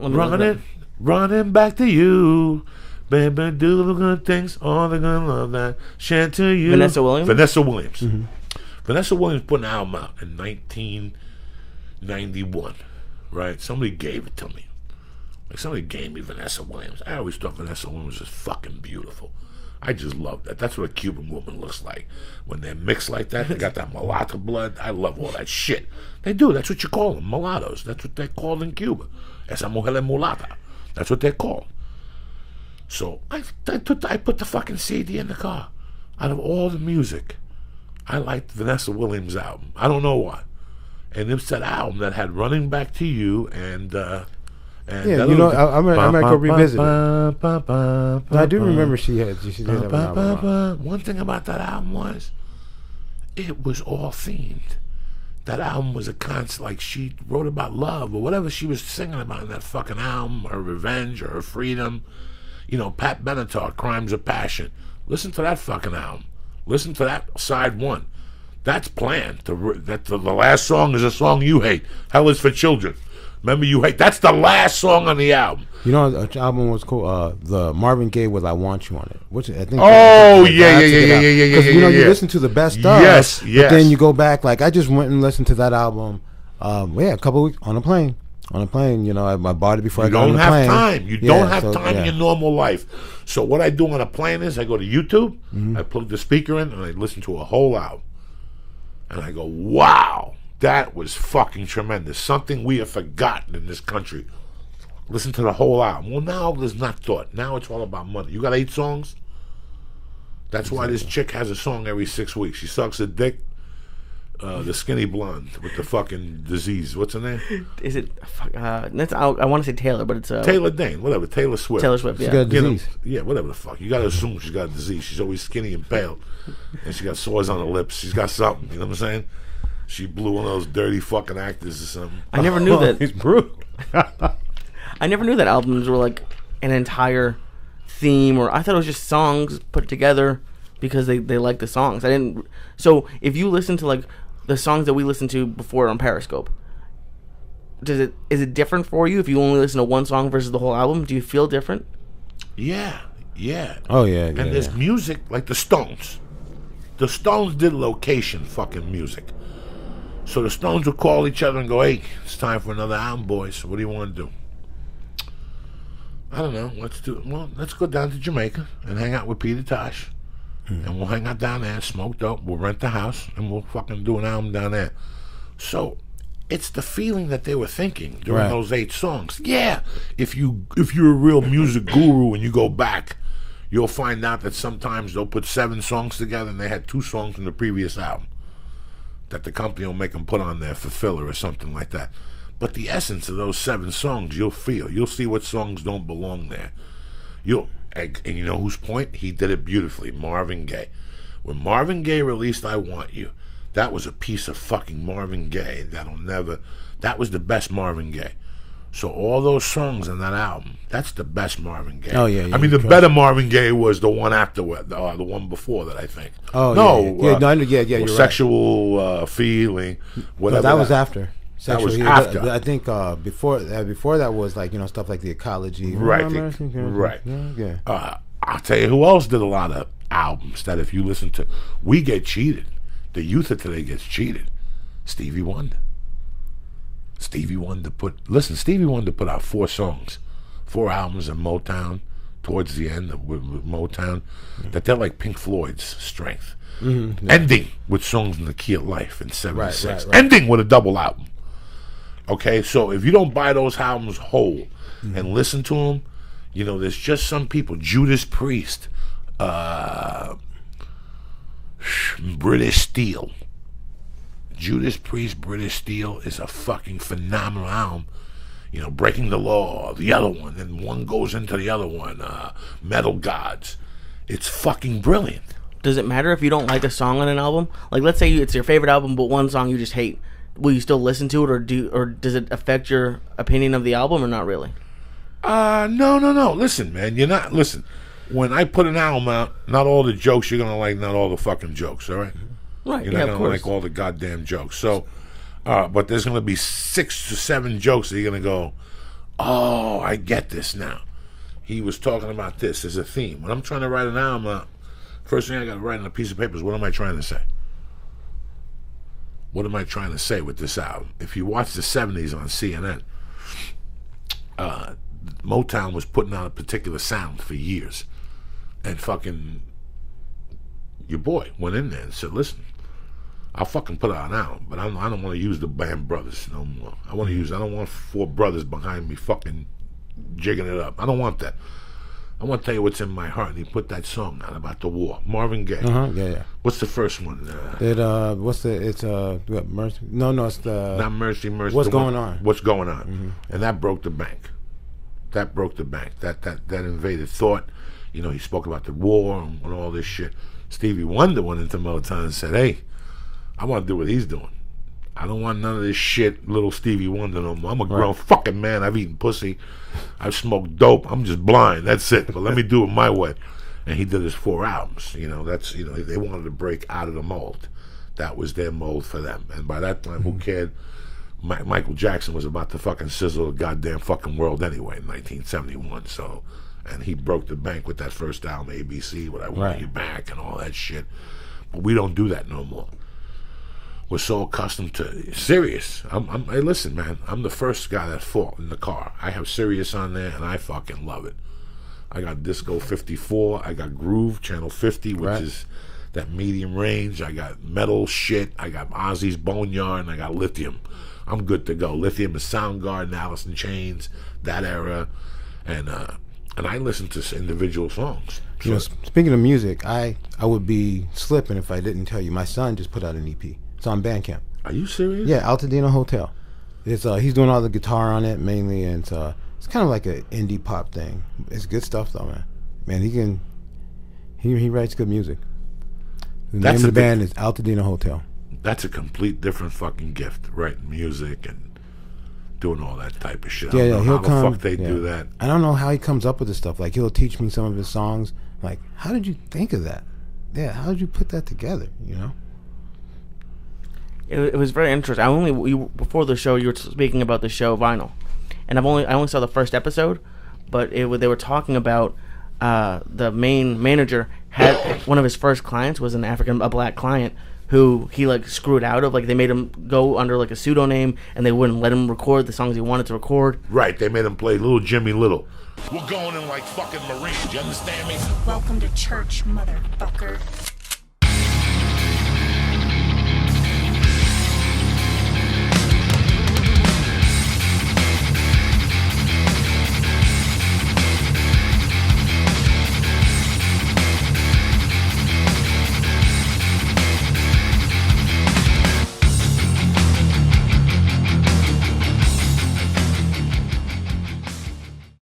running back to you. Baby, do the good things, all the good love that share to you. Vanessa Williams? Vanessa Williams. Mm-hmm. Vanessa Williams put an album out in 1991, right? Somebody gave it to me. Like, somebody gave me Vanessa Williams. I always thought Vanessa Williams was fucking beautiful. I just love that. That's what a Cuban woman looks like. When they're mixed like that, they got that mulatto blood. I love all that shit. They do. That's what you call them, mulattoes. That's what they're called in Cuba. Esa mujer es mulata. That's what they're called. So I put the fucking CD in the car. Out of all the music, I liked Vanessa Williams' album. I don't know why. And it's that album that had Running Back to You and yeah, you know, I might go revisit it. I do remember she did have an album. One thing about that album was, it was all themed. That album was a constant, like, she wrote about love or whatever she was singing about in that fucking album, her revenge or her freedom. You know, Pat Benatar, Crimes of Passion. Listen to that fucking album. Listen to that side one. That's planned. The last song is a song you hate. Hell is for Children. Remember, you hate. That's the last song on the album. You know, the album was cool. The Marvin Gaye with "I Want You" on it. Which I think. Oh yeah. Because you know, you listen to the best stuff. Yes. But then you go back. Like, I just went and listened to that album. A couple weeks on a plane. On a plane, you know, I bought it before I got on the plane. You don't have time in your normal life. So what I do on a plane is I go to YouTube, I plug the speaker in, and I listen to a whole album. And I go, wow, that was fucking tremendous. Something we have forgotten in this country. Listen to the whole album. Well, now there's not thought. Now it's all about money. You got 8 songs? That's why this chick has a song every 6 weeks. She sucks a dick. The skinny blonde with the fucking disease. What's her name? Is it? I want to say Taylor, but it's Taylor Dane. Whatever. Taylor Swift. Taylor Swift. Yeah. She got a disease. Yeah, whatever the fuck. You gotta assume she's got a disease. She's always skinny and pale, and she got sores on her lips. She's got something. You know what I'm saying? She blew one of those dirty fucking actors or something. I never knew that. He's brutal. I never knew that albums were like an entire theme, or I thought it was just songs put together because they like the songs. I didn't. So if you listen to like the songs that we listened to before on Periscope, is it different for you if you only listen to one song versus the whole album? Do you feel different? Yeah. Oh yeah. And there's music like the Stones. The Stones did location fucking music. So the Stones would call each other and go, "Hey, it's time for another album, boys. What do you want to do?" I don't know. Let's go down to Jamaica and hang out with Peter Tosh. And we'll hang out down there, smoke dope, we'll rent the house, and we'll fucking do an album down there. So it's the feeling that they were thinking during those 8 songs. Yeah, if you're a real music guru and you go back, you'll find out that sometimes they'll put 7 songs together and they had 2 songs from the previous album that the company will make them put on there for filler or something like that. But the essence of those 7 songs, you'll see what songs don't belong there. And you know whose point? He did it beautifully. Marvin Gaye. When Marvin Gaye released "I Want You," that was a piece of fucking Marvin Gaye that was the best Marvin Gaye. So all those songs on that album, that's the best Marvin Gaye. Oh yeah. I mean, the better Marvin Gaye was the one after the one before that, I think. Oh yeah. You're Sexual feeling. Whatever. No, that was after. That was after. I think before that was like, you know, stuff like the ecology. Right. Yeah. I'll tell you who else did a lot of albums that if you listen to, we get cheated. The youth of today gets cheated. Stevie Wonder. Stevie Wonder put out 4 songs, 4 albums in Motown towards the end with Motown, that they're like Pink Floyd's strength. Mm-hmm, yeah. Ending with Songs in the Key of Life in 76. Right. Ending with a double album. Okay, so if you don't buy those albums whole and listen to them, you know, there's just some people. Judas Priest, British Steel. Judas Priest, British Steel is a fucking phenomenal album. You know, Breaking the Law, the other one, and one goes into the other one, Metal Gods. It's fucking brilliant. Does it matter if you don't like a song on an album? Like, let's say it's your favorite album, but one song you just hate. Will you still listen to it, or does it affect your opinion of the album, or not really? No. Listen, man, listen. When I put an album out, not all the jokes you're gonna like, not all the fucking jokes, all right? Right. You're not gonna like all the goddamn jokes. So, but there's gonna be 6 to 7 jokes that you're gonna go, Oh, I get this now. He was talking about this as a theme. When I'm trying to write an album, first thing I got to write on a piece of paper is, what am I trying to say? What am I trying to say with this album? If you watch the 70s on CNN, Motown was putting out a particular sound for years. And fucking your boy went in there and said, listen, I'll fucking put out an album, but I don't want to use the band brothers no more. I don't want 4 brothers behind me fucking jigging it up. I don't want that. I want to tell you what's in my heart. And he put that song out about the war. Marvin Gaye. Yeah. What's the first one? What, Mercy? No, it's the... Not Mercy. What's Going On? What's Going On? Mm-hmm. And that broke the bank. That broke the bank. That invaded thought. You know, he spoke about the war and all this shit. Stevie Wonder went into Motown and said, hey, I want to do what he's doing. I don't want none of this shit, little Stevie Wonder no more. I'm a grown fucking man. I've eaten pussy. I've smoked dope. I'm just blind. That's it. But let me do it my way. And he did his 4 albums. You know, they wanted to break out of the mold. That was their mold for them. And by that time, who cared? Michael Jackson was about to fucking sizzle the goddamn fucking world anyway in 1971. So, and he broke the bank with that first album, ABC, with I Want You Back and all that shit. But we don't do that no more. We're so accustomed to Sirius. Hey, listen, man. I'm the first guy that fought in the car. I have Sirius on there, and I fucking love it. I got Disco 54. I got Groove, Channel 50, which is that medium range. I got metal shit. I got Ozzy's Boneyard, and I got Lithium. I'm good to go. Lithium is Soundgarden, Alice in Chains, that era. And I listen to individual songs. You know, speaking of music, I would be slipping if I didn't tell you. My son just put out an EP. It's on Bandcamp. Are you serious? Yeah, Altadena Hotel. It's he's doing all the guitar on it mainly, and it's kind of like an indie pop thing. It's good stuff though, man. Man, he writes good music. The name of the band is Altadena Hotel. That's a complete different fucking gift, writing music and doing all that type of shit. Yeah, I don't know he'll how come. the fuck they do that. I don't know how he comes up with this stuff. Like, he'll teach me some of his songs. Like, how did you think of that? Yeah, how did you put that together? You know. It was very interesting. Before the show, you were speaking about the show Vinyl, and I only saw the first episode, but they were talking about the main manager had one of his first clients was a black client who he like screwed out of. Like, they made him go under like a pseudonym, and they wouldn't let him record the songs he wanted to record. Right, they made him play Little Jimmy Little. We're going in like fucking Marines, you understand me? Welcome to church, motherfucker.